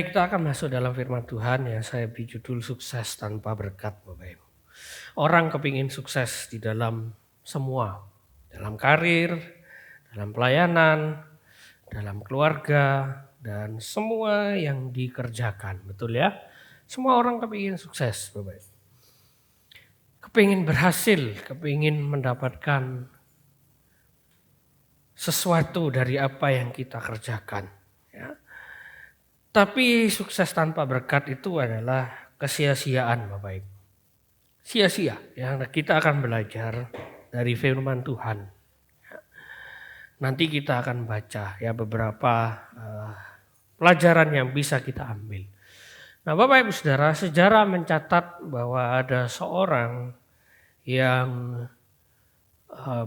Baik, kita akan masuk dalam firman Tuhan yang saya beri judul sukses tanpa berkat, Bapak Ibu. Orang kepingin sukses di dalam semua, dalam karir, dalam pelayanan, dalam keluarga, dan semua yang dikerjakan, betul ya? Semua orang kepingin sukses, Bapak Ibu. Kepingin berhasil, kepingin mendapatkan sesuatu dari apa yang kita kerjakan. Ya. Tapi sukses tanpa berkat itu adalah kesia-siaan, Bapak Ibu. Sia-sia yang kita akan belajar dari firman Tuhan. Nanti kita akan baca ya beberapa pelajaran yang bisa kita ambil. Nah, Bapak Ibu Saudara, sejarah mencatat bahwa ada seorang yang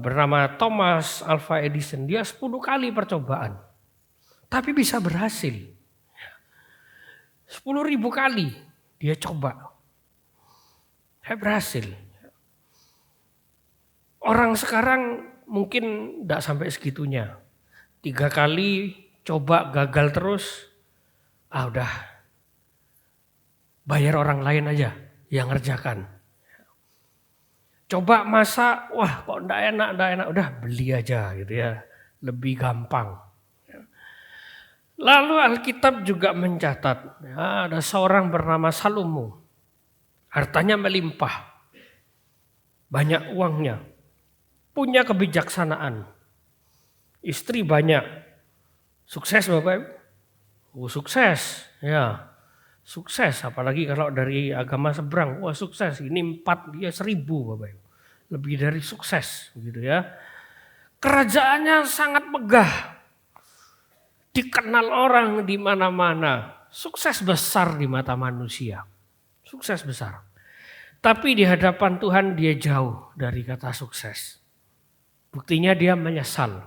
bernama Thomas Alva Edison. Dia 10 kali percobaan, tapi bisa berhasil. 10.000 kali dia coba. Saya berhasil. Orang sekarang mungkin tidak sampai segitunya. 3 kali coba gagal terus. Udah bayar orang lain aja yang ngerjakan. Coba masak, wah kok enggak enak. Udah beli aja gitu ya. Lebih gampang. Lalu Alkitab juga mencatat, ya, ada seorang bernama Salomo. Hartanya melimpah. Banyak uangnya. Punya kebijaksanaan. Istri banyak. Sukses Bapak Ibu? Sukses. Ya. Sukses. Apalagi kalau dari agama seberang. Wah sukses. Ini 4, dia 1000 Bapak Ibu. Lebih dari sukses. Gitu ya. Kerajaannya sangat megah. Dikenal orang di mana-mana. Sukses besar di mata manusia. Sukses besar. Tapi di hadapan Tuhan dia jauh dari kata sukses. Buktinya dia menyesal.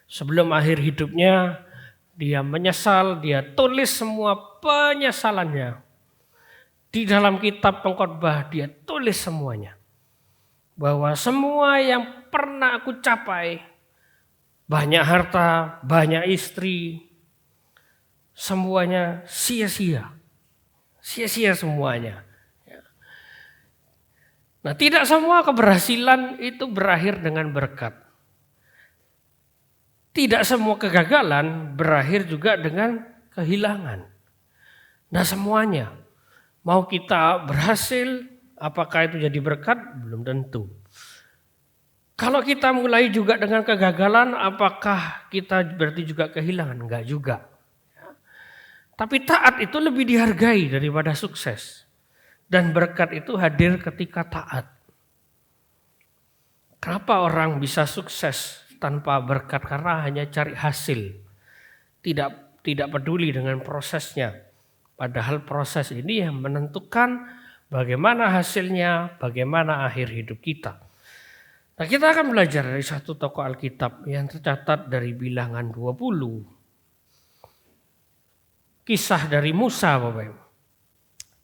Sebelum akhir hidupnya dia menyesal, dia tulis semua penyesalannya. Di dalam kitab pengkhotbah dia tulis semuanya. Bahwa semua yang pernah aku capai, banyak harta, banyak istri, semuanya sia-sia. Sia-sia semuanya. Nah, tidak semua keberhasilan itu berakhir dengan berkat. Tidak semua kegagalan berakhir juga dengan kehilangan. Nah, semuanya. Mau kita berhasil, apakah itu jadi berkat? Belum tentu. Kalau kita mulai juga dengan kegagalan, apakah kita berarti juga kehilangan? Enggak juga. Tapi taat itu lebih dihargai daripada sukses. Dan berkat itu hadir ketika taat. Kenapa orang bisa sukses tanpa berkat? Karena hanya cari hasil. Tidak peduli dengan prosesnya. Padahal proses ini yang menentukan bagaimana hasilnya, bagaimana akhir hidup kita. Nah, kita akan belajar dari satu tokoh Alkitab yang tercatat dari Bilangan 20. Kisah dari Musa, Bapak Ibu.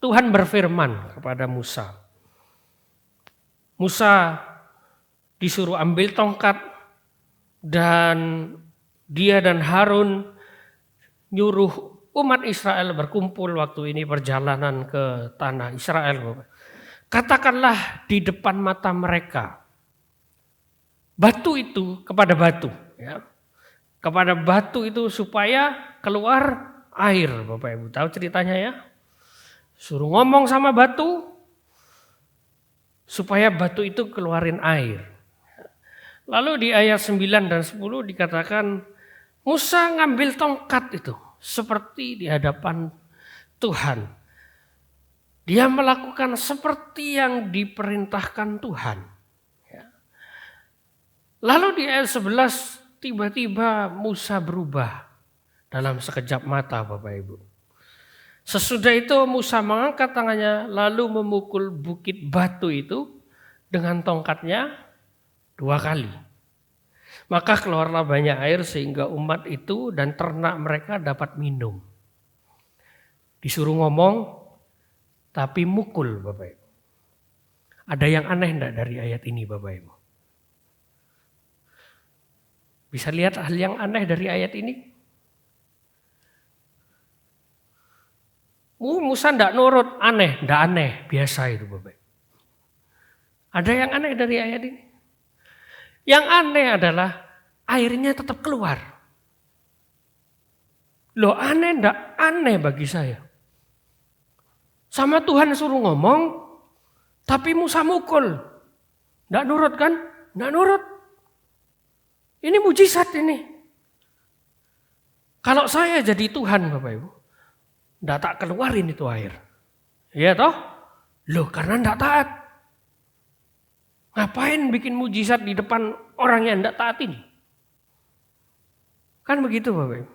Tuhan berfirman kepada Musa. Musa disuruh ambil tongkat dan dia dan Harun nyuruh umat Israel berkumpul waktu ini perjalanan ke tanah Israel. Bapak. Katakanlah di depan mata mereka. Batu itu kepada batu. Ya. Kepada batu itu supaya keluar air. Bapak Ibu tahu ceritanya ya. Suruh ngomong sama batu. Supaya batu itu keluarin air. Lalu di ayat 9 dan 10 dikatakan. Musa ngambil tongkat itu. Seperti di hadapan Tuhan. Dia melakukan seperti yang diperintahkan Tuhan. Lalu di ayat 11 tiba-tiba Musa berubah dalam sekejap mata Bapak Ibu. Sesudah itu Musa mengangkat tangannya lalu memukul bukit batu itu dengan tongkatnya 2 kali. Maka keluarlah banyak air sehingga umat itu dan ternak mereka dapat minum. Disuruh ngomong tapi mukul Bapak Ibu. Ada yang aneh enggak dari ayat ini Bapak Ibu? Bisa lihat hal yang aneh dari ayat ini? Musa ndak nurut, aneh, ndak aneh, biasa itu Bapak. Ada yang aneh dari ayat ini? Yang aneh adalah airnya tetap keluar. Loh aneh ndak? Aneh bagi saya. Sama Tuhan suruh ngomong, tapi Musa mukul. Ndak nurut kan? Ndak nurut. Ini mujizat ini. Kalau saya jadi Tuhan Bapak Ibu, ndak tak keluarin itu air. Iya toh? Loh karena ndak taat. Ngapain bikin mujizat di depan orang yang ndak taat ini? Kan begitu Bapak Ibu.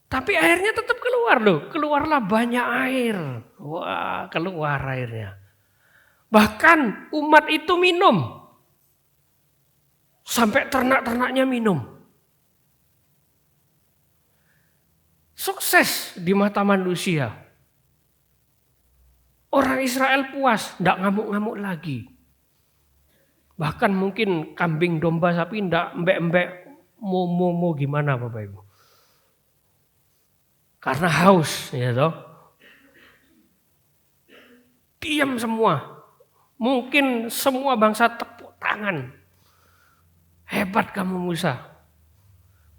Tapi airnya tetap keluar loh. Keluarlah banyak air. Wah keluar airnya. Bahkan umat itu minum. Sampai ternak-ternaknya minum. Sukses di mata manusia. Orang Israel puas, tidak ngamuk-ngamuk lagi. Bahkan mungkin kambing domba sapi tidak embek-embek mau gimana Bapak Ibu. Karena haus, ya toh. Diam semua. Mungkin semua bangsa tepuk tangan. Hebat kamu Musa.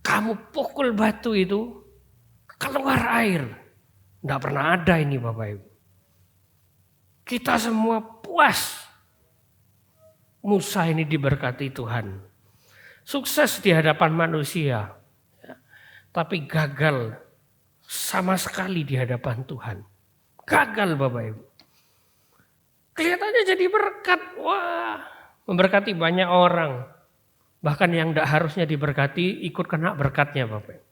Kamu pukul batu itu, keluar air. Tidak pernah ada ini Bapak Ibu. Kita semua puas. Musa ini diberkati Tuhan. Sukses di hadapan manusia. Tapi gagal sama sekali di hadapan Tuhan. Gagal Bapak Ibu. Kelihatannya jadi berkat. Wah, memberkati banyak orang. Bahkan yang tidak harusnya diberkati ikut kena berkatnya Bapak Ibu.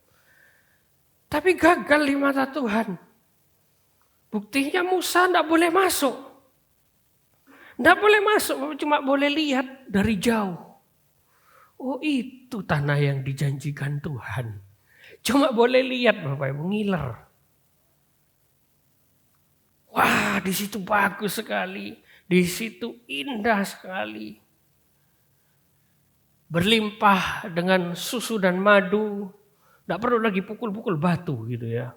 Tapi gagal di mata Tuhan. Buktinya Musa tidak boleh masuk. Tidak boleh masuk, cuma boleh lihat dari jauh. Oh itu tanah yang dijanjikan Tuhan. Cuma boleh lihat Bapak Ibu, ngiler. Wah di situ bagus sekali, di situ indah sekali. Berlimpah dengan susu dan madu. Tidak perlu lagi pukul-pukul batu gitu ya.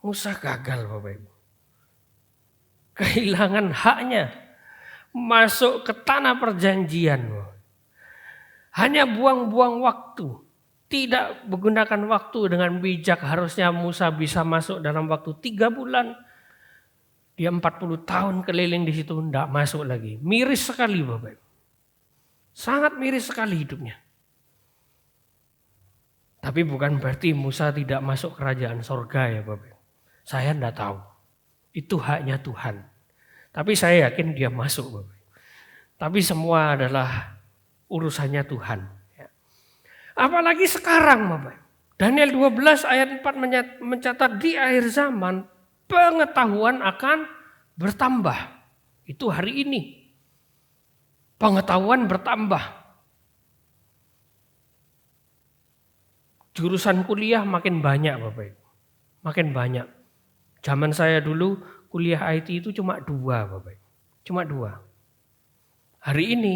Musa gagal Bapak Ibu. Kehilangan haknya. Masuk ke tanah perjanjian. Hanya buang-buang waktu. Tidak menggunakan waktu dengan bijak. Harusnya Musa bisa masuk dalam waktu 3 bulan. Dia 40 tahun keliling di situ. Tidak masuk lagi. Miris sekali Bapak Ibu. Sangat miris sekali hidupnya. Tapi bukan berarti Musa tidak masuk kerajaan sorga ya Bapak Ibu. Saya tidak tahu. Itu haknya Tuhan. Tapi saya yakin dia masuk Bapak. Tapi semua adalah urusannya Tuhan. Apalagi sekarang Bapak. Daniel 12 ayat 4 mencatat di akhir zaman pengetahuan akan bertambah. Itu hari ini. Pengetahuan bertambah. Jurusan kuliah makin banyak Bapak. Makin banyak. Zaman saya dulu kuliah IT itu cuma 2 Bapak. Cuma 2. Hari ini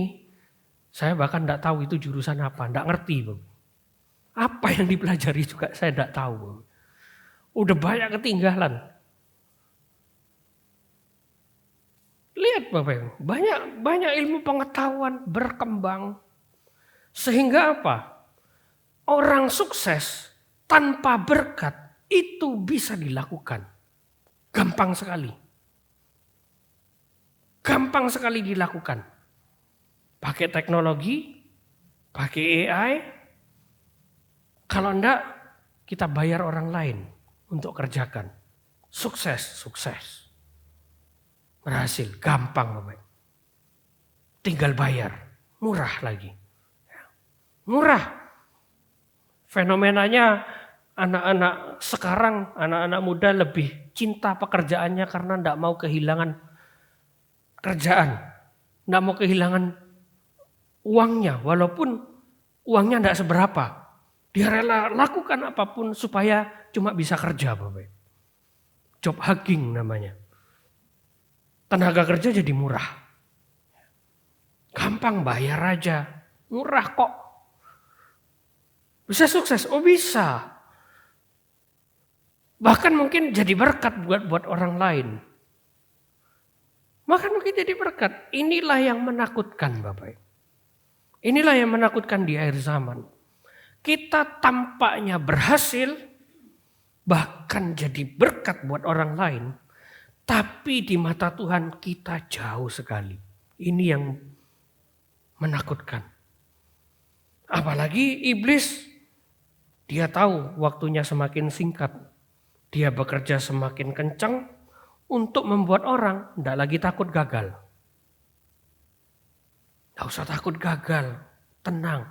saya bahkan tidak tahu itu jurusan apa. Tidak ngerti Bapak. Apa yang dipelajari juga saya tidak tahu Bapak. Udah banyak ketinggalan. Lihat Bapak. Banyak ilmu pengetahuan berkembang. Sehingga apa? Orang sukses tanpa berkat itu bisa dilakukan. Gampang sekali. Gampang sekali dilakukan. Pakai teknologi, pakai AI. Kalau enggak, kita bayar orang lain untuk kerjakan. Sukses. Berhasil, gampang Bapak. Tinggal bayar, murah lagi. Murah. Fenomenanya anak-anak sekarang, anak-anak muda lebih cinta pekerjaannya karena tidak mau kehilangan kerjaan. Tidak mau kehilangan uangnya, walaupun uangnya tidak seberapa. Dia rela lakukan apapun supaya cuma bisa kerja Bapak. Job hacking namanya. Tenaga kerja jadi murah. Gampang bayar aja, murah kok. Bisa sukses? Oh bisa. Bahkan mungkin jadi berkat buat orang lain. Bahkan mungkin jadi berkat. Inilah yang menakutkan Bapak. Inilah yang menakutkan di akhir zaman. Kita tampaknya berhasil, bahkan jadi berkat buat orang lain. Tapi di mata Tuhan kita jauh sekali. Ini yang menakutkan. Apalagi iblis, dia tahu waktunya semakin singkat. Dia bekerja semakin kencang untuk membuat orang tidak lagi takut gagal. Tidak usah takut gagal, tenang.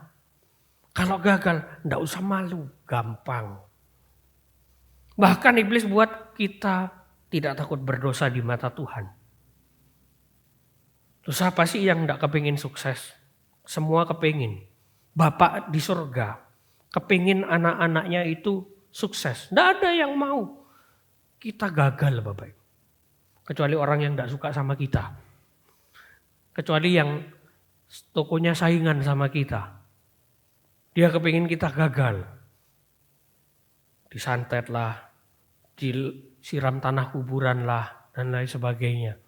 Kalau gagal, tidak usah malu, gampang. Bahkan iblis buat kita tidak takut berdosa di mata Tuhan. Terus apa sih yang tidak kepingin sukses? Semua kepingin. Bapak di surga kepingin anak-anaknya itu sukses. Tidak ada yang mau kita gagal Bapak. Kecuali orang yang tidak suka sama kita. Kecuali yang tokonya saingan sama kita. Dia kepingin kita gagal. Disantet lah, disiram tanah kuburan lah, dan lain sebagainya.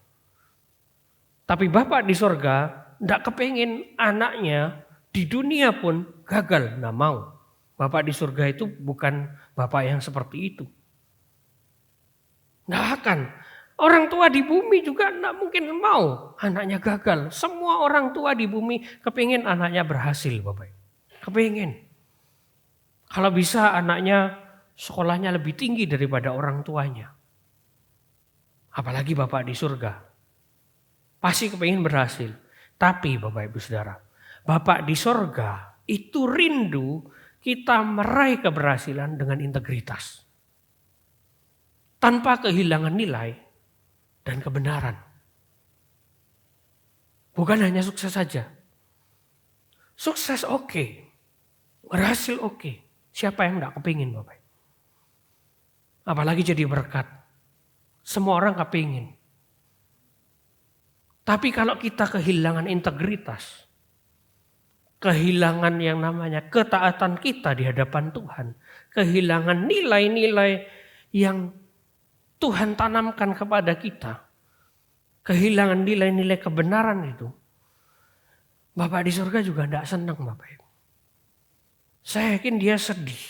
Tapi Bapak di surga tidak kepingin anaknya di dunia pun gagal, tidak mau. Bapak di surga itu bukan Bapak yang seperti itu. Tidak akan. Orang tua di bumi juga tidak mungkin mau anaknya gagal. Semua orang tua di bumi kepingin anaknya berhasil Bapak. Kepingin. Kalau bisa anaknya sekolahnya lebih tinggi daripada orang tuanya. Apalagi Bapak di surga. Pasti kepingin berhasil. Tapi Bapak Ibu Saudara, Bapak di surga itu rindu kita meraih keberhasilan dengan integritas. Tanpa kehilangan nilai dan kebenaran. Bukan hanya sukses saja. Sukses oke. Berhasil oke. Siapa yang tidak kepingin Bapak? Apalagi jadi berkat. Semua orang kepingin. Tapi kalau kita kehilangan integritas, kehilangan yang namanya ketaatan kita di hadapan Tuhan, kehilangan nilai-nilai yang Tuhan tanamkan kepada kita, kehilangan nilai-nilai kebenaran itu, Bapak di surga juga tidak senang Bapak Ibu. Saya yakin dia sedih.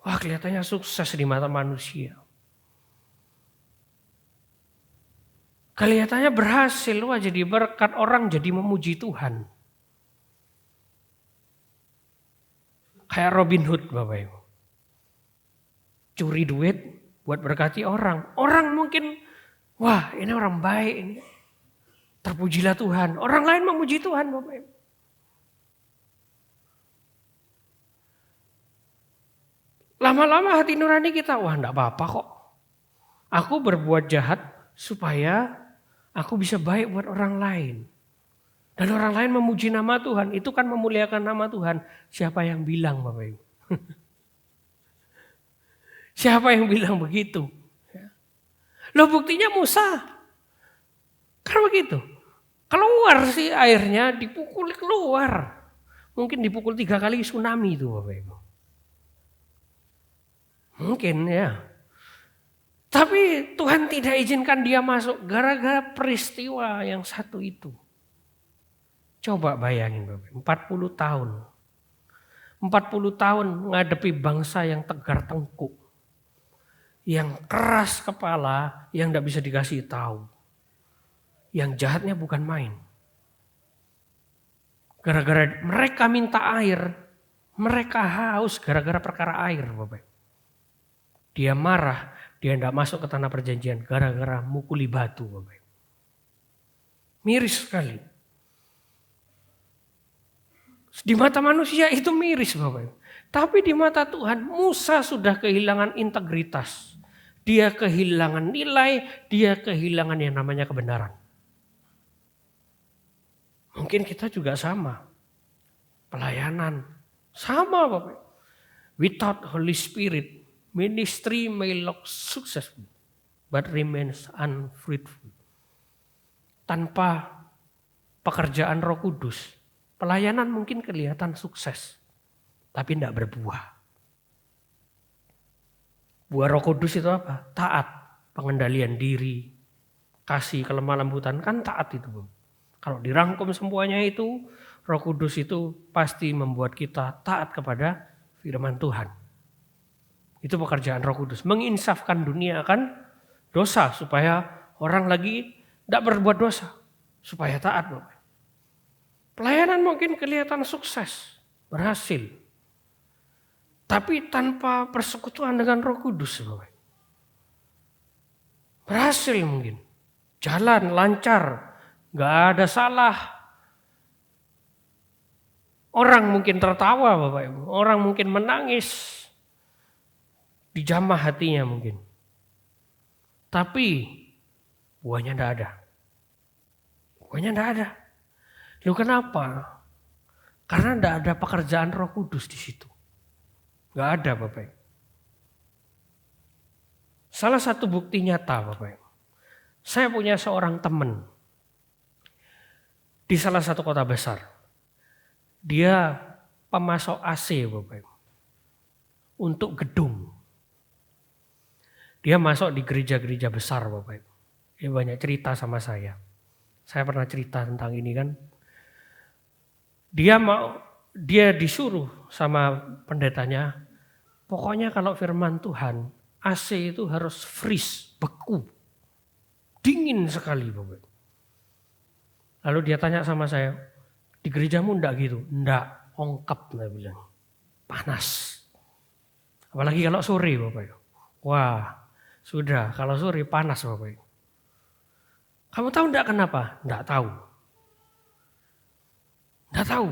Wah, kelihatannya sukses di mata manusia. Kelihatannya berhasil, wah jadi berkat, orang jadi memuji Tuhan. Kayak Robin Hood Bapak Ibu. Curi duit buat berkati orang. Orang mungkin, wah ini orang baik ini. Terpujilah Tuhan. Orang lain memuji Tuhan Bapak Ibu. Lama-lama hati nurani kita, wah enggak apa-apa kok. Aku berbuat jahat supaya aku bisa baik buat orang lain. Dan orang lain memuji nama Tuhan. Itu kan memuliakan nama Tuhan. Siapa yang bilang Bapak Ibu? Siapa yang bilang begitu? Loh buktinya Musa. Kan begitu. Keluar sih airnya, dipukul keluar. Mungkin dipukul 3 kali tsunami itu Bapak Ibu. Mungkin ya. Tapi Tuhan tidak izinkan dia masuk gara-gara peristiwa yang satu itu. Coba bayangin Bapak, 40 tahun. 40 tahun menghadapi bangsa yang tegar tengkuk. Yang keras kepala, yang tidak bisa dikasih tahu. Yang jahatnya bukan main. Gara-gara mereka minta air, mereka haus gara-gara perkara air Bapak. Dia marah, dia tidak masuk ke tanah perjanjian gara-gara mukuli batu Bapak. Miris sekali. Di mata manusia itu miris Bapak. Tapi di mata Tuhan Musa sudah kehilangan integritas. Dia kehilangan nilai, dia kehilangan yang namanya kebenaran. Mungkin kita juga sama. Pelayanan sama Bapak. Without Holy Spirit, ministry may look successful but remains unfruitful. Tanpa pekerjaan Roh Kudus, pelayanan mungkin kelihatan sukses, tapi tidak berbuah. Buah Roh Kudus itu apa? Taat, pengendalian diri, kasih, kelemah lembutan, kan taat itu. Kalau dirangkum semuanya itu, Roh Kudus itu pasti membuat kita taat kepada firman Tuhan. Itu pekerjaan Roh Kudus, menginsafkan dunia akan dosa supaya orang lagi tidak berbuat dosa, supaya taat. Pelayanan mungkin kelihatan sukses, berhasil. Tapi tanpa persekutuan dengan Roh Kudus, berhasil mungkin. Jalan lancar, gak ada salah. Orang mungkin tertawa Bapak Ibu, orang mungkin menangis. Dijamah hatinya mungkin. Tapi buahnya gak ada. Buahnya gak ada. Loh kenapa? Karena gak ada pekerjaan Roh Kudus di situ. Gak ada Bapak Ibu. Salah satu bukti nyata Bapak Ibu. Saya punya seorang teman di salah satu kota besar. Dia pemasok AC Bapak Ibu. Untuk gedung. Dia masuk di gereja-gereja besar Bapak Ibu. Dia banyak cerita sama saya. Saya pernah cerita tentang ini kan. Dia disuruh sama pendetanya. Pokoknya kalau firman Tuhan, AC itu harus freeze, beku. Dingin sekali Bapak. Lalu dia tanya sama saya, di gerejamu enggak gitu? Enggak, ongkap dia bilang. Panas. Apalagi kalau sore Bapak. Wah, sudah kalau sore panas Bapak. Kamu tahu enggak kenapa? Enggak tahu. Enggak tahu.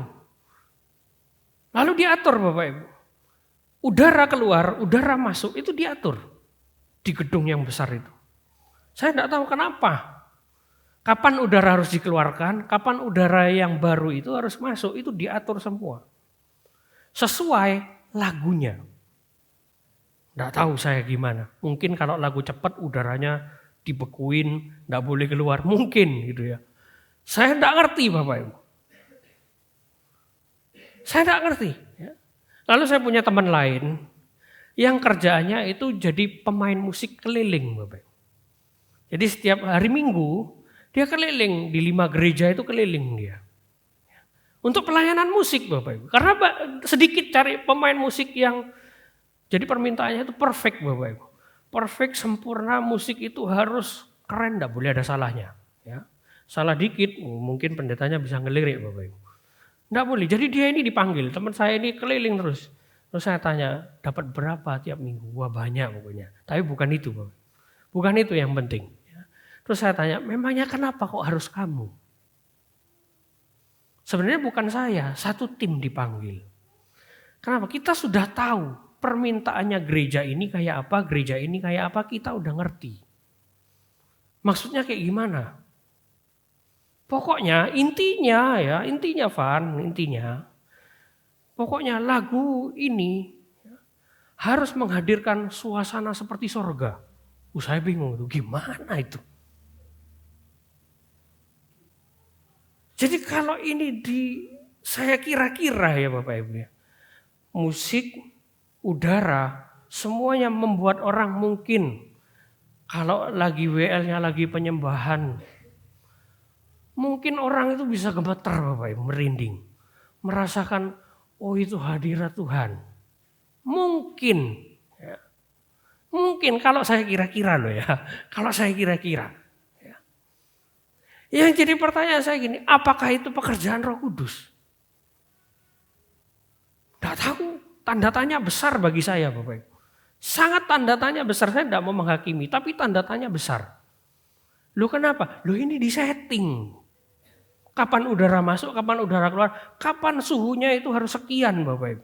Lalu diatur Bapak Ibu. Udara keluar, udara masuk itu diatur di gedung yang besar itu. Saya tidak tahu kenapa. Kapan udara harus dikeluarkan, kapan udara yang baru itu harus masuk, itu diatur semua. Sesuai lagunya. Tidak tahu saya gimana. Mungkin kalau lagu cepat udaranya dibekuin, tidak boleh keluar. Mungkin gitu ya. Saya tidak ngerti Bapak Ibu. Saya tidak ngerti. Ya. Lalu saya punya teman lain yang kerjaannya itu jadi pemain musik keliling Bapak. Jadi setiap hari Minggu dia keliling di 5 gereja itu keliling dia. Untuk pelayanan musik Bapak Ibu. Karena sedikit cari pemain musik yang jadi permintaannya itu perfect Bapak Ibu. Perfect, sempurna, musik itu harus keren, tidak boleh ada salahnya. Ya. Salah dikit mungkin pendetanya bisa ngelirik Bapak Ibu. Tidak boleh. Jadi dia ini dipanggil. Teman saya ini keliling terus. Terus saya tanya, dapat berapa tiap minggu? Wah banyak pokoknya. Tapi bukan itu. Bukan itu yang penting. Terus saya tanya, memangnya kenapa kok harus kamu? Sebenarnya bukan saya. Satu tim dipanggil. Kenapa? Kita sudah tahu permintaannya gereja ini kayak apa, gereja ini kayak apa. Kita udah ngerti. Maksudnya kayak gimana? Pokoknya intinya pokoknya lagu ini harus menghadirkan suasana seperti sorga. Saya bingung itu gimana itu. Jadi kalau ini saya kira-kira ya Bapak Ibu ya. Musik, udara, semuanya membuat orang mungkin kalau lagi WL-nya lagi penyembahan. Mungkin orang itu bisa gemetar Bapak Ibu, merinding. Merasakan, oh itu hadirat Tuhan. Mungkin. Ya. Mungkin kalau saya kira-kira loh ya. Kalau saya kira-kira. Ya. Yang jadi pertanyaan saya gini, apakah itu pekerjaan Roh Kudus? Tidak tahu, tanda tanya besar bagi saya Bapak Ibu. Sangat tanda tanya besar, saya tidak mau menghakimi, tapi tanda tanya besar. Loh kenapa? Loh ini disetting. Kapan udara masuk, kapan udara keluar, kapan suhunya itu harus sekian Bapak Ibu.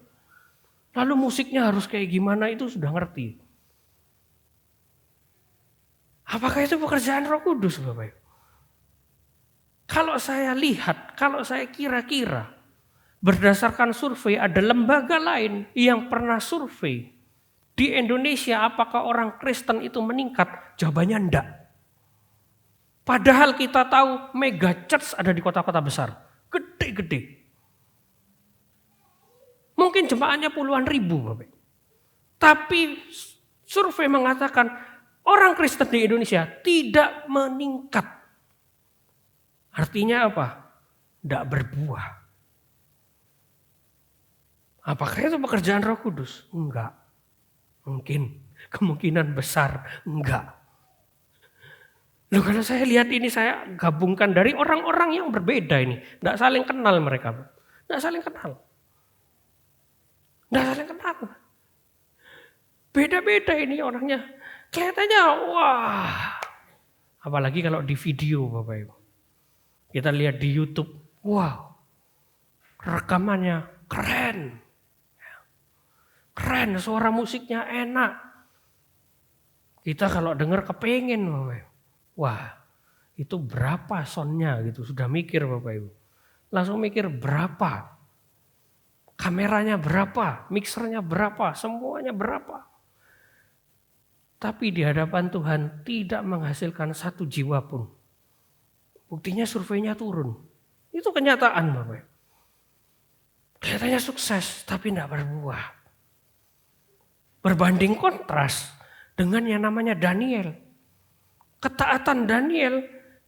Lalu musiknya harus kayak gimana itu sudah ngerti. Apakah itu pekerjaan Roh Kudus Bapak Ibu? Kalau saya lihat, kalau saya kira-kira, berdasarkan survei ada lembaga lain yang pernah survei. Di Indonesia apakah orang Kristen itu meningkat? Jawabannya enggak. Padahal kita tahu mega church ada di kota-kota besar. Gede-gede. Mungkin jemaahnya puluhan ribu. Bapak. Tapi Survei mengatakan orang Kristen di Indonesia tidak meningkat. Artinya apa? Tidak berbuah. Apakah itu pekerjaan Roh Kudus? Enggak. Mungkin. Kemungkinan besar enggak. Loh, kalau saya lihat ini, saya gabungkan dari orang-orang yang berbeda ini. Tidak saling kenal mereka. Tidak saling kenal. Tidak saling kenal. Beda-beda ini orangnya. Kelihatannya, wah. Apalagi kalau di video, Bapak Ibu. Kita lihat di YouTube. Wow. Rekamannya keren. Keren, suara musiknya enak. Kita kalau dengar kepengen, Bapak Ibu. Wah, itu berapa soundnya gitu. Sudah mikir Bapak Ibu. Langsung mikir berapa. Kameranya berapa, mixernya berapa, semuanya berapa. Tapi di hadapan Tuhan tidak menghasilkan satu jiwa pun. Buktinya surveinya turun. Itu kenyataan Bapak Ibu. Kelihatannya sukses tapi tidak berbuah. Berbanding kontras dengan yang namanya Daniel. Ketaatan Daniel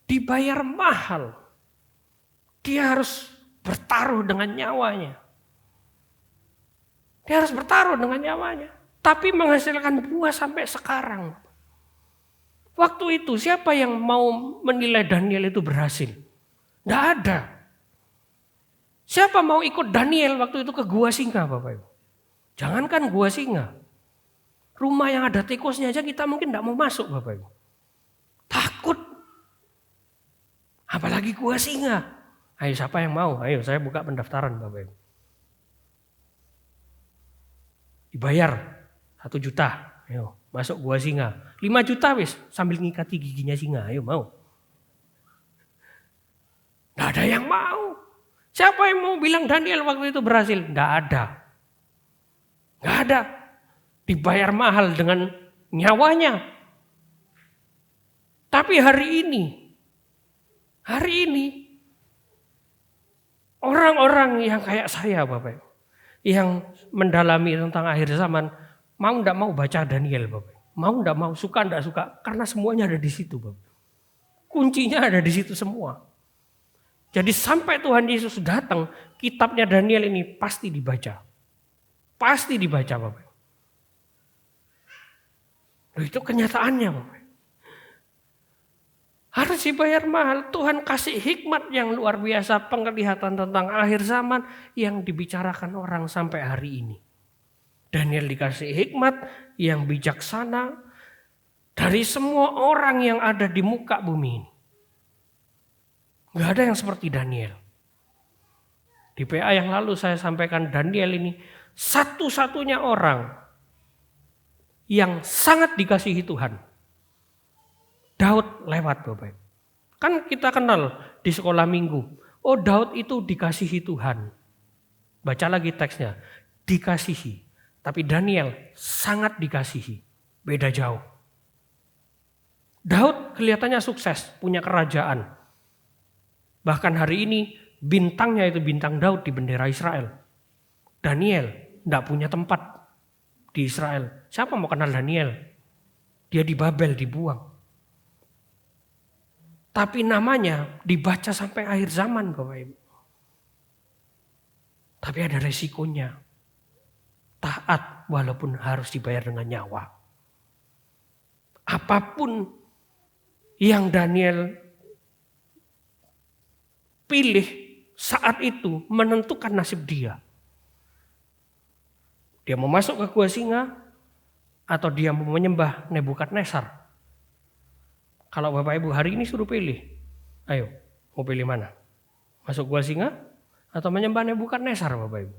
dibayar mahal. Dia harus bertaruh dengan nyawanya. Dia harus bertaruh dengan nyawanya. Tapi menghasilkan buah sampai sekarang. Waktu itu siapa yang mau menilai Daniel itu berhasil? Tidak ada. Siapa mau ikut Daniel waktu itu ke Gua Singa Bapak Ibu? Jangankan Gua Singa. Rumah yang ada tikusnya aja kita mungkin tidak mau masuk Bapak Ibu. Takut. Apalagi Gua Singa. Ayo siapa yang mau? Ayo saya buka pendaftaran Bapak Ibu. Dibayar 1 juta. Ayo masuk Gua Singa. 5 juta wis sambil ngikati giginya singa. Ayo mau. Nggak ada yang mau. Siapa yang mau bilang Daniel waktu itu berhasil? Nggak ada. Nggak ada. Dibayar mahal dengan nyawanya. Tapi hari ini, orang-orang yang kayak saya Bapak, yang mendalami tentang akhir zaman, mau tidak mau baca Daniel Bapak, mau tidak mau, suka tidak suka, karena semuanya ada di situ Bapak. Kuncinya ada di situ semua. Jadi sampai Tuhan Yesus datang, kitabnya Daniel ini pasti dibaca. Pasti dibaca Bapak. Loh, itu kenyataannya Bapak. Harus dibayar mahal. Tuhan kasih hikmat yang luar biasa, penglihatan tentang akhir zaman yang dibicarakan orang sampai hari ini. Daniel dikasih hikmat yang bijaksana dari semua orang yang ada di muka bumi ini. Gak ada yang seperti Daniel. Di PA yang lalu saya sampaikan Daniel ini satu-satunya orang yang sangat dikasihi Tuhan. Daud lewat Bapak. Kan kita kenal di sekolah minggu. Oh Daud itu dikasihi Tuhan. Baca lagi teksnya. Dikasihi. Tapi Daniel sangat dikasihi. Beda jauh. Daud kelihatannya sukses. Punya kerajaan. Bahkan hari ini bintangnya itu bintang Daud di bendera Israel. Daniel tidak punya tempat di Israel. Siapa mau kenal Daniel? Dia di Babel dibuang. Tapi namanya dibaca sampai akhir zaman Bapak Ibu. Tapi ada resikonya. Taat walaupun harus dibayar dengan nyawa. Apapun yang Daniel pilih saat itu menentukan nasib dia. Dia mau masuk ke Gua Singa atau dia mau menyembah Nebukadnezar. Kalau Bapak Ibu hari ini suruh pilih, ayo mau pilih mana? Masuk Gua Singa atau menyembah Nebukadnezar Bapak Ibu?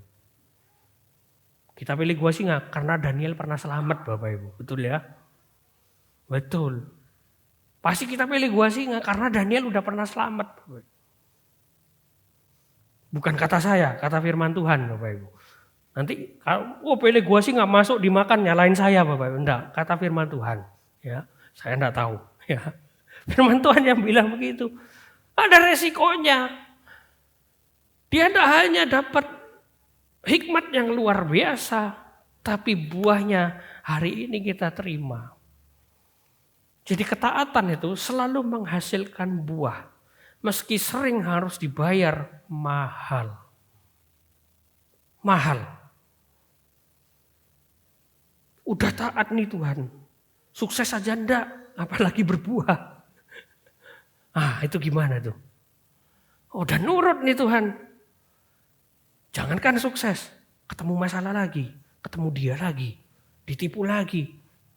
Kita pilih Gua Singa karena Daniel pernah selamat Bapak Ibu, betul ya? Betul. Pasti kita pilih Gua Singa karena Daniel udah pernah selamat. Bukan kata saya, kata firman Tuhan Bapak Ibu. Nanti kalau pilih Gua Singa masuk dimakan nyalain saya Bapak Ibu. Enggak, kata firman Tuhan. Ya, saya enggak tahu. Ya. Firman Tuhan yang bilang begitu. Ada resikonya. Dia tidak hanya dapat hikmat yang luar biasa, tapi buahnya hari ini kita terima. Jadi ketaatan itu selalu menghasilkan buah. Meski sering harus dibayar mahal. Mahal. Udah taat nih Tuhan. Sukses aja enggak, apalagi berbuah. Itu gimana tuh? Udah nurut nih Tuhan. Jangankan sukses, ketemu masalah lagi, ketemu dia lagi, ditipu lagi,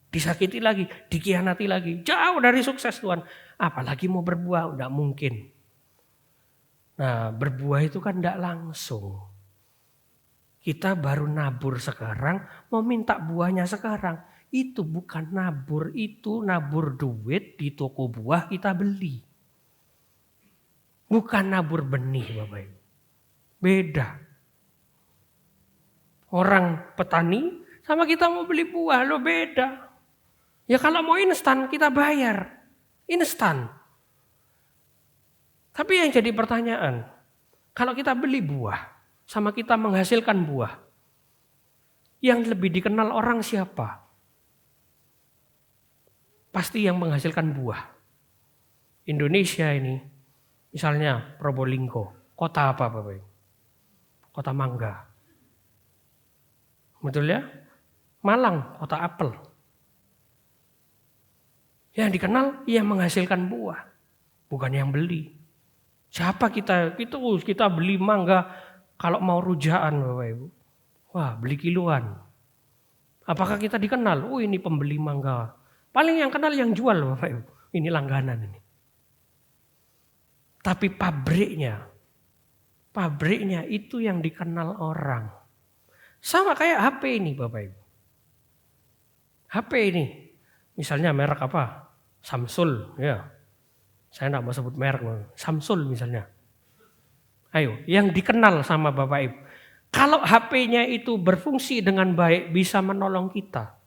disakiti lagi, dikhianati lagi. Jauh dari sukses Tuhan. Apalagi mau berbuah, enggak mungkin. Nah, berbuah itu kan enggak langsung. Kita baru nabur sekarang, mau minta buahnya sekarang. Itu bukan nabur, itu nabur duit di toko buah kita beli. Bukan nabur benih Bapak Ibu. Beda. Orang petani sama kita mau beli buah, lo beda. Ya kalau mau instan kita bayar. Instan. Tapi yang jadi pertanyaan, kalau kita beli buah, sama kita menghasilkan buah, yang lebih dikenal orang siapa? Pasti yang menghasilkan buah. Indonesia ini, misalnya Probolinggo, kota apa Bapak Ibu? Kota mangga. Betul ya? Malang, kota apel. Yang dikenal yang menghasilkan buah, bukan yang beli. Siapa kita beli mangga kalau mau rujaan Bapak Ibu. Wah, beli kiloan. Apakah kita dikenal? Oh, ini pembeli mangga. Paling yang kenal yang jual Bapak Ibu. Ini langganan ini. Tapi pabriknya itu yang dikenal orang. Sama kayak HP ini Bapak Ibu. HP ini, misalnya merek apa? Samsung, ya. Saya enggak mau sebut merek, Samsung misalnya. Ayo, yang dikenal sama Bapak Ibu. Kalau HP-nya itu berfungsi dengan baik, bisa menolong kita.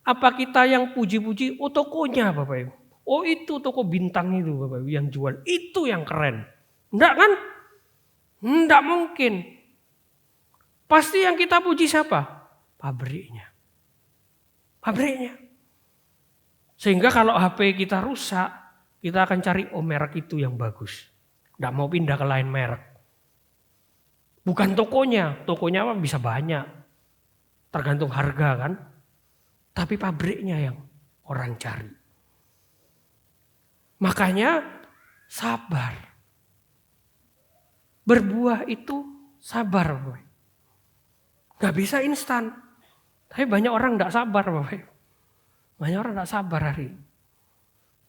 Apa kita yang puji-puji, oh tokonya Bapak Ibu. Oh itu toko bintang itu Bapak Ibu yang jual. Itu yang keren. Enggak kan? Enggak mungkin. Pasti yang kita puji siapa? Pabriknya. Sehingga kalau HP kita rusak, kita akan cari merek itu yang bagus. Enggak mau pindah ke lain merek. Bukan tokonya mah bisa banyak. Tergantung harga kan. Tapi pabriknya yang orang cari. Makanya sabar. Berbuah itu sabar. Gak bisa instan. Tapi banyak orang gak sabar Bapak. Banyak orang gak sabar hari ini.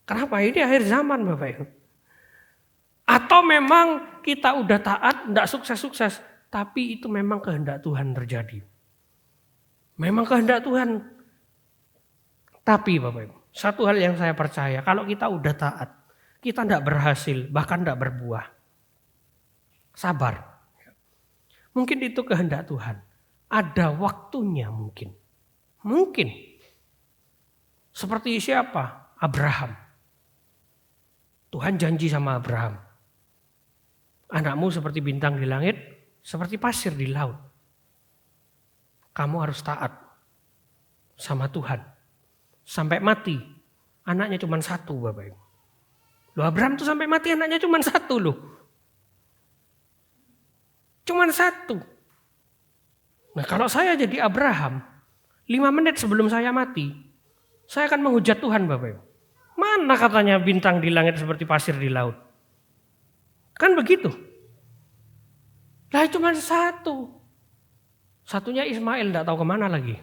Kenapa? Ini akhir zaman Bapak. Atau memang kita udah taat, gak sukses-sukses. Tapi itu memang kehendak Tuhan terjadi. Memang kehendak Tuhan. Tapi Bapak Ibu, satu hal yang saya percaya, kalau kita udah taat, kita tidak berhasil, bahkan tidak berbuah. Sabar. Mungkin itu kehendak Tuhan. Ada waktunya mungkin. Mungkin. Seperti siapa? Abraham. Tuhan janji sama Abraham. Anakmu seperti bintang di langit, seperti pasir di laut. Kamu harus taat sama Tuhan. Sampai mati, anaknya cuma satu Bapak Ibu. Loh Abraham tuh sampai mati anaknya cuma satu loh. Cuma satu. Nah kalau saya jadi Abraham, 5 menit sebelum saya mati, saya akan menghujat Tuhan Bapak Ibu. Mana katanya bintang di langit seperti pasir di laut? Kan begitu. Lah cuma satu. Satunya Ismail tidak tahu kemana lagi.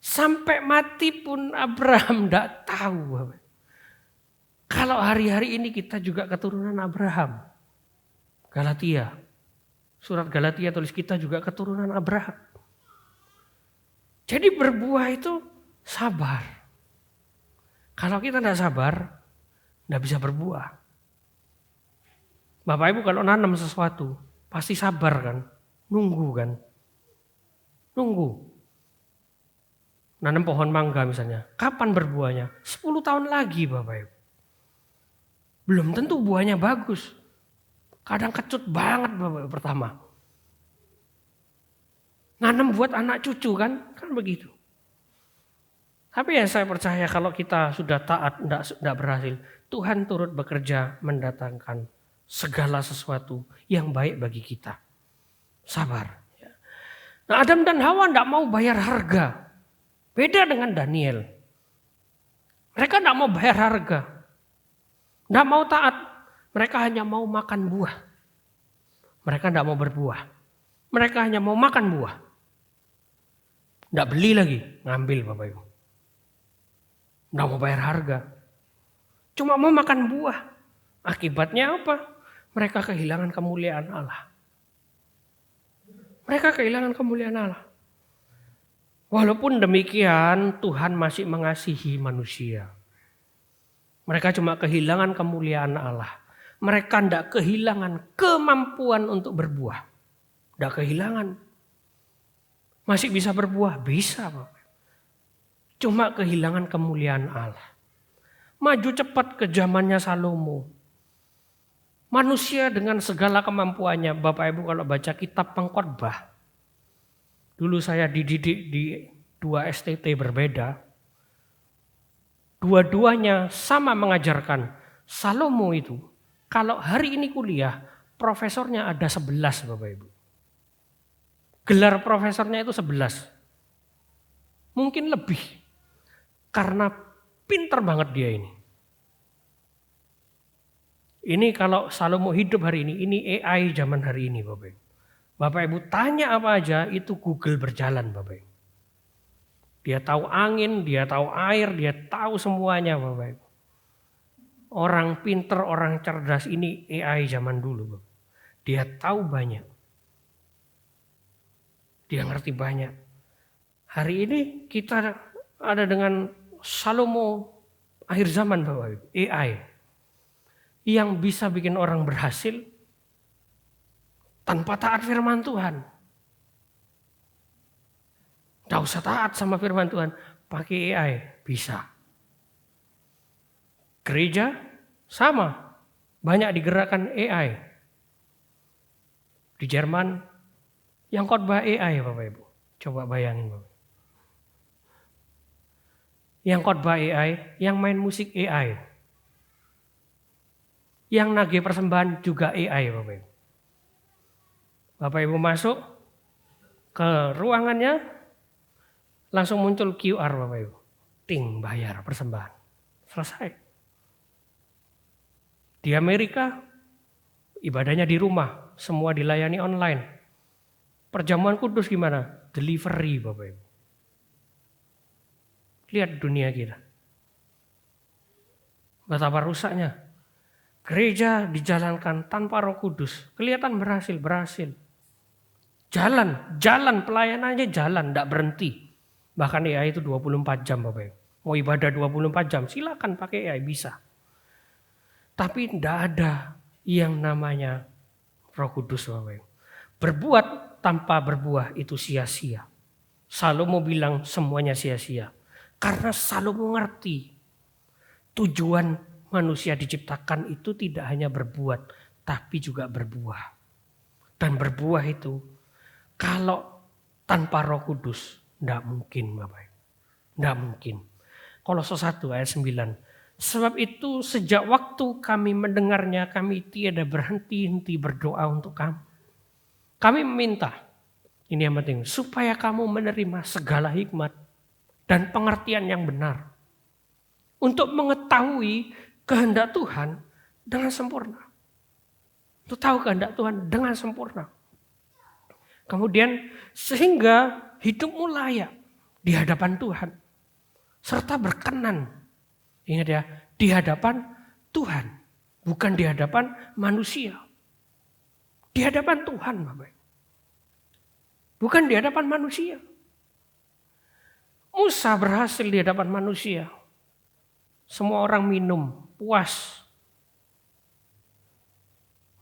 Sampai mati pun Abraham tidak tahu. Kalau hari-hari ini kita juga keturunan Abraham. Galatia. Surat Galatia tulis kita juga keturunan Abraham. Jadi berbuah itu sabar. Kalau kita tidak sabar, tidak bisa berbuah. Bapak Ibu kalau nanam sesuatu, pasti sabar kan. Nunggu kan. Nunggu. Nanam pohon mangga misalnya. Kapan berbuahnya? 10 tahun lagi Bapak Ibu. Belum tentu buahnya bagus. Kadang kecut banget Bapak Ibu pertama. Nanam buat anak cucu kan begitu. Tapi yang saya percaya kalau kita sudah taat, tidak berhasil, Tuhan turut bekerja mendatangkan segala sesuatu yang baik bagi kita. Sabar. Nah, Adam dan Hawa tidak mau bayar harga. Beda dengan Daniel. Mereka tidak mau bayar harga. Tidak mau taat. Mereka hanya mau makan buah. Mereka tidak mau berbuah. Mereka hanya mau makan buah. Tidak beli lagi. Ngambil Bapak Ibu. Tidak mau bayar harga. Cuma mau makan buah. Akibatnya apa? Mereka kehilangan kemuliaan Allah. Mereka kehilangan kemuliaan Allah. Walaupun demikian, Tuhan masih mengasihi manusia. Mereka cuma kehilangan kemuliaan Allah. Mereka tidak kehilangan kemampuan untuk berbuah. Tidak kehilangan. Masih bisa berbuah? Bisa. Cuma kehilangan kemuliaan Allah. Maju cepat ke zamannya Salomo. Manusia dengan segala kemampuannya, Bapak Ibu kalau baca kitab Pengkhotbah. Dulu saya dididik di 2 STT berbeda. Dua-duanya sama mengajarkan. Salomo itu, kalau hari ini kuliah, profesornya ada 11 Bapak Ibu. Gelar profesornya itu 11. Mungkin lebih. Karena pinter banget dia ini. Ini kalau Salomo hidup hari ini AI zaman hari ini Bapak Ibu. Bapak Ibu tanya apa aja itu Google berjalan Bapak Ibu. Dia tahu angin, dia tahu air, dia tahu semuanya Bapak Ibu. Orang pinter, orang cerdas ini AI zaman dulu Bapak. Dia tahu banyak. Dia ngerti banyak. Hari ini kita ada dengan Salomo akhir zaman Bapak Ibu, AI. Yang bisa bikin orang berhasil tanpa taat firman Tuhan. Tidak usah taat sama firman Tuhan, pakai AI bisa. Gereja sama, banyak digerakkan AI. Di Jerman yang khotbah AI Bapak Ibu. Coba bayangin Bapak. Yang khotbah AI, yang main musik AI. Yang nagih persembahan juga AI Bapak Ibu. Bapak Ibu masuk ke ruangannya, langsung muncul QR Bapak Ibu. Ting, bayar persembahan. Selesai. Di Amerika, ibadahnya di rumah. Semua dilayani online. Perjamuan kudus gimana? Delivery Bapak Ibu. Lihat dunia kita. Betapa rusaknya. Gereja dijalankan tanpa Roh Kudus. Kelihatan berhasil. Jalan pelayanannya jalan, tidak berhenti. Bahkan AI itu 24 jam Bapak Ibu. Mau ibadah 24 jam, silakan pakai AI bisa. Tapi tidak ada yang namanya Roh Kudus Bapak Ibu. Berbuat tanpa berbuah itu sia-sia. Salomo bilang semuanya sia-sia. Karena Salomo ngerti tujuan manusia diciptakan itu tidak hanya berbuat, tapi juga berbuah. Dan berbuah itu kalau tanpa Roh Kudus tidak mungkin Bapak. Tidak mungkin. Kolose 1 ayat 9. Sebab itu sejak waktu kami mendengarnya kami tiada berhenti-henti berdoa untuk kamu. Kami meminta, ini yang penting, supaya kamu menerima segala hikmat dan pengertian yang benar. Untuk mengetahui kehendak Tuhan dengan sempurna. Untuk tahu kehendak Tuhan dengan sempurna. Kemudian sehingga hidupmu layak di hadapan Tuhan. Serta berkenan. Ingat ya, di hadapan Tuhan. Bukan di hadapan manusia. Di hadapan Tuhan Bapak. Bukan di hadapan manusia. Musa berhasil di hadapan manusia. Semua orang minum, puas.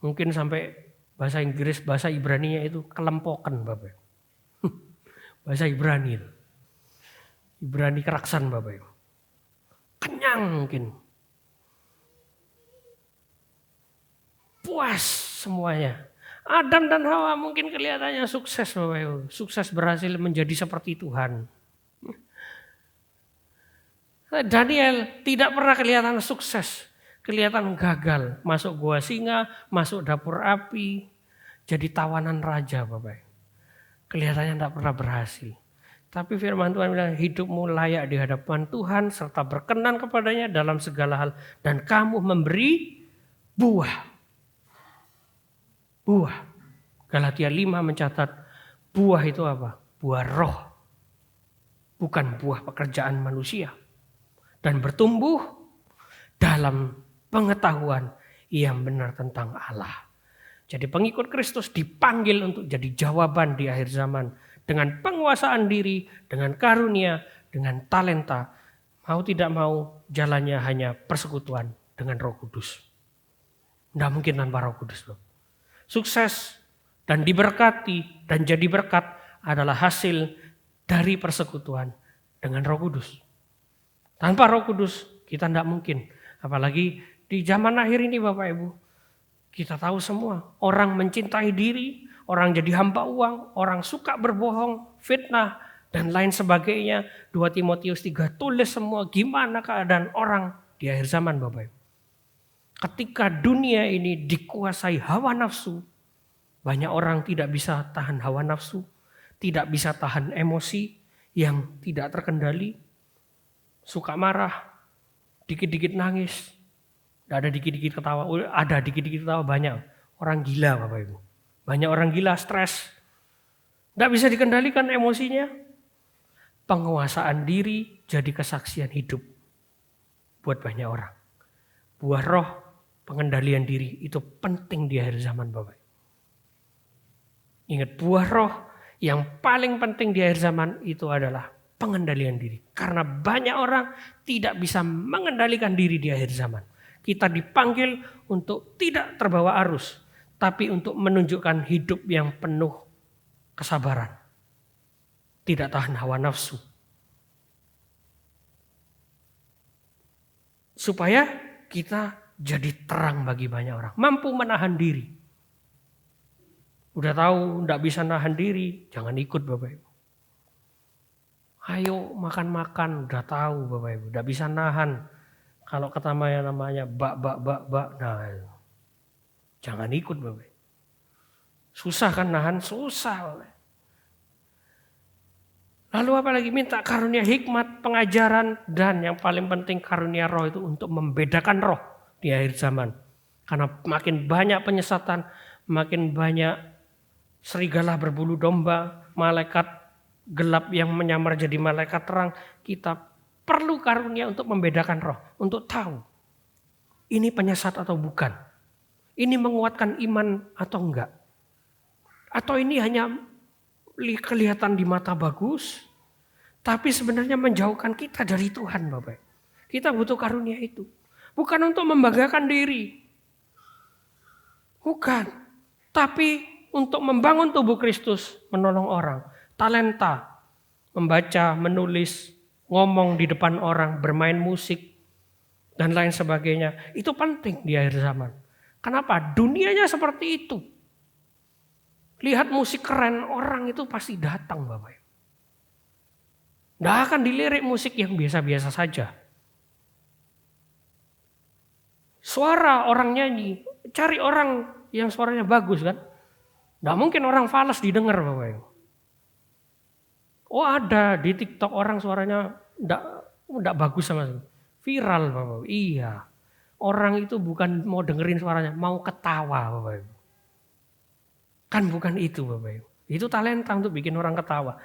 Mungkin sampai bahasa Inggris, bahasa Ibraninya itu kelempokan Bapak. Bahasa Ibrani itu. Ibrani keraksan Bapak. Kenyang mungkin. Puas semuanya. Adam dan Hawa mungkin kelihatannya sukses, Bapak Ibu. Sukses berhasil menjadi seperti Tuhan. Daniel tidak pernah kelihatan sukses. Kelihatan gagal. Masuk gua singa, masuk dapur api. Jadi tawanan raja, Bapak Ibu. Kelihatannya tidak pernah berhasil. Tapi firman Tuhan bilang, hidupmu layak di hadapan Tuhan serta berkenan kepadanya dalam segala hal. Dan kamu memberi buah. Buah. Galatia 5 mencatat buah itu apa? Buah roh. Bukan buah pekerjaan manusia. Dan bertumbuh dalam pengetahuan yang benar tentang Allah. Jadi pengikut Kristus dipanggil untuk jadi jawaban di akhir zaman. Dengan penguasaan diri, dengan karunia, dengan talenta. Mau tidak mau jalannya hanya persekutuan dengan Roh Kudus. Tidak mungkin tanpa Roh Kudus. Sukses dan diberkati dan jadi berkat adalah hasil dari persekutuan dengan Roh Kudus. Tanpa Roh Kudus kita tidak mungkin. Apalagi di zaman akhir ini Bapak Ibu. Kita tahu semua orang mencintai diri, orang jadi hamba uang, orang suka berbohong, fitnah dan lain sebagainya. 2 Timotius 3 tulis semua gimana keadaan orang di akhir zaman Bapak Ibu. Ketika dunia ini dikuasai hawa nafsu, banyak orang tidak bisa tahan hawa nafsu, tidak bisa tahan emosi yang tidak terkendali, suka marah, dikit-dikit nangis, ada dikit-dikit ketawa, ada dikit-dikit ketawa banyak. Orang gila Bapak Ibu. Banyak orang gila, stres. Tidak bisa dikendalikan emosinya. Penguasaan diri jadi kesaksian hidup buat banyak orang. Buah roh, pengendalian diri itu penting di akhir zaman Bapak Ibu. Ingat buah roh yang paling penting di akhir zaman itu adalah pengendalian diri. Karena banyak orang tidak bisa mengendalikan diri di akhir zaman. Kita dipanggil untuk tidak terbawa arus, tapi untuk menunjukkan hidup yang penuh kesabaran. Tidak tahan hawa nafsu. Supaya kita jadi terang bagi banyak orang. Mampu menahan diri. Udah tahu tidak bisa nahan diri, jangan ikut Bapak Ibu. Ayo makan-makan, udah tahu Bapak Ibu, tidak bisa nahan. Kalau namanya bak, nah jangan ikut Bapak. Susah kan nahan, susah Bapak. Lalu apa lagi? Minta karunia hikmat, pengajaran, dan yang paling penting karunia roh itu untuk membedakan roh di akhir zaman. Karena makin banyak penyesatan, makin banyak serigala berbulu domba, malaikat gelap yang menyamar jadi malaikat terang, kita perlu karunia untuk membedakan roh, untuk tahu ini penyesat atau bukan. Ini menguatkan iman atau enggak. Atau ini hanya kelihatan di mata bagus, tapi sebenarnya menjauhkan kita dari Tuhan Bapak. Kita butuh karunia itu. Bukan untuk membanggakan diri. Bukan. Tapi untuk membangun tubuh Kristus, menolong orang. Talenta, membaca, menulis, ngomong di depan orang, bermain musik, dan lain sebagainya. Itu penting di akhir zaman. Kenapa? Dunianya seperti itu. Lihat musik keren, orang itu pasti datang Bapak. Tidak akan dilirik musik yang biasa-biasa saja. Suara orang nyanyi, cari orang yang suaranya bagus kan. Tidak mungkin orang falas didengar Bapak. Oh ada di TikTok orang suaranya enggak bagus sama sekali. Viral Bapak. Iya. Orang itu bukan mau dengerin suaranya, mau ketawa Bapak. Kan bukan itu Bapak. Itu talenta untuk bikin orang ketawa.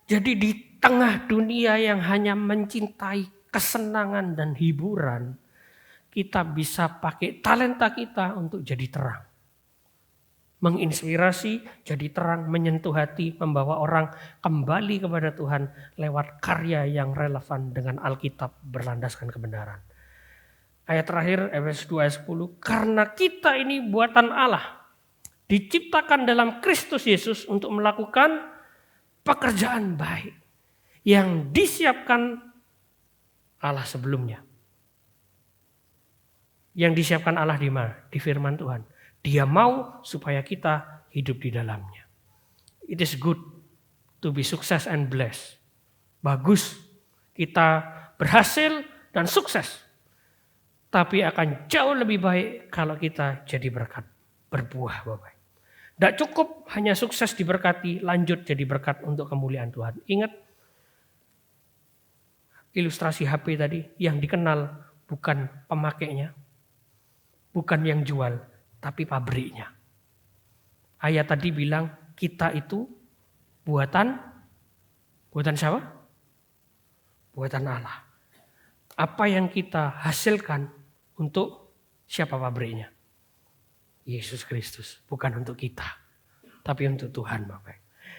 Jadi di tengah dunia yang hanya mencintai kesenangan dan hiburan, kita bisa pakai talenta kita untuk jadi terang. Menginspirasi, jadi terang, menyentuh hati, membawa orang kembali kepada Tuhan lewat karya yang relevan dengan Alkitab berlandaskan kebenaran. Ayat terakhir, Efesus 2 ayat 10. Karena kita ini buatan Allah, diciptakan dalam Kristus Yesus untuk melakukan pekerjaan baik yang disiapkan Allah sebelumnya. Yang disiapkan Allah di mana? Di firman Tuhan. Dia mau supaya kita hidup di dalamnya. It is good to be success and blessed. Bagus kita berhasil dan sukses. Tapi akan jauh lebih baik kalau kita jadi berkat, berbuah Bapak. Tidak cukup hanya sukses diberkati, lanjut jadi berkat untuk kemuliaan Tuhan. Ingat ilustrasi HP tadi, yang dikenal bukan pemakainya, bukan yang jual, tapi pabriknya. Ayat tadi bilang kita itu buatan siapa? Buatan Allah. Apa yang kita hasilkan untuk siapa pabriknya? Yesus Kristus, bukan untuk kita, tapi untuk Tuhan Bapak.